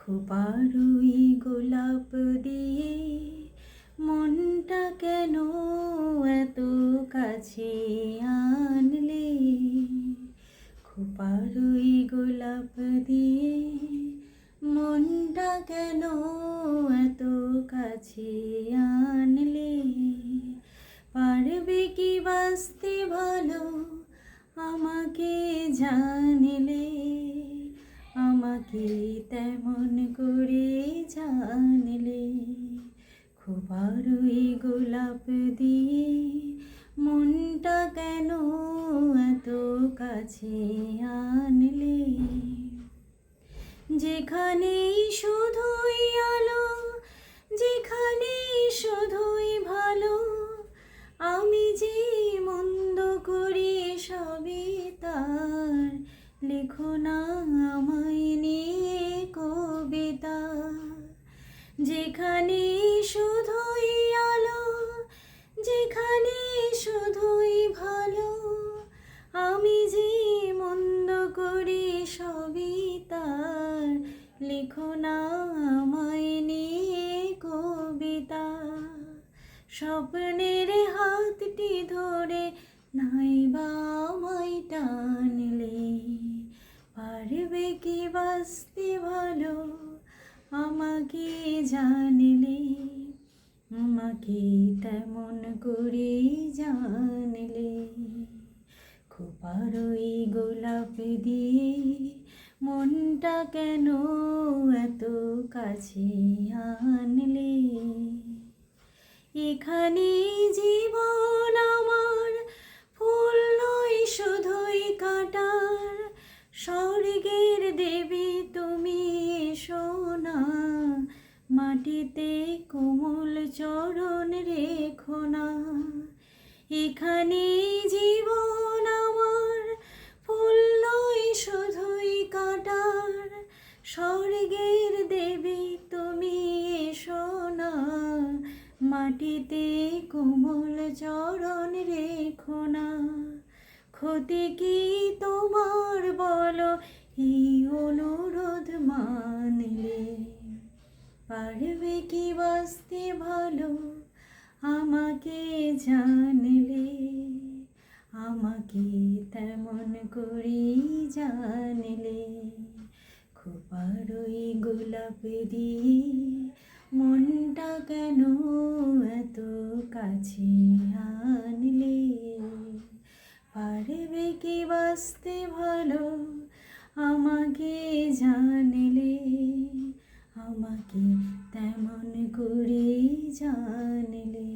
খোপারুই গোলাপ দিয়ে মনটা কেন এত কাছে আনলে? খোপারুই গোলাপ দিয়ে মনটা কেন এত কাছে আনলে? পারবে কি বাঁচতে ভালো আমাকে জানলে? আমাকে তেমন করে জানলে? খোপারুই গোলাপ দিয়ে মনটা কেন এত কাছে আনলে? যেখানেই শুধুই আলো, যেখানেই শুধুই ভালো, আমি যে মন্দ করি সবই তার। লেখো না আমায় নিয়ে কবিতা। যেখানেই শুধুই আলো, যেখানেই শুধুই ভালো, আমি যে মন্দ করি সবই তার। লেখো না আমায় নিয়ে কবিতা। স্বপ্নের হাতটি ধরে নাইবা আমায় টানলে? পারবে কি বাঁচতে ভালো আমাকে জানলে? আমাকে তেমন করে জানলে? খোপারুই গোলাপ দিয়ে মনটা কেন এত কাছে আনলে? এখানে জীবন আমার ফুল নয় শুধুই কাঁটার। স্বর্গের দেবী তুমি এসো না, মাটিতে কোমল চরণ রেখো না। এখানে জীবন আমার ফুল নয় শুধুই কাঁটার। স্বর্গের দেবী তুমি এসো না, মাটিতে কোমল চরণ রেখো না। ক্ষতি কি তোমার বলো এই অনুরোধ মানলে? পারবে কি বাঁচতে ভালো আমাকে জানলে? আমাকে তেমন করে জানলে? খোপারুই গোলাপ দিয়ে মনটা কেন এত কাছে আনলে? পারবে কি বাঁচতে ভালো আমাকে জানলে? আমাকে তেমন করে জানলে?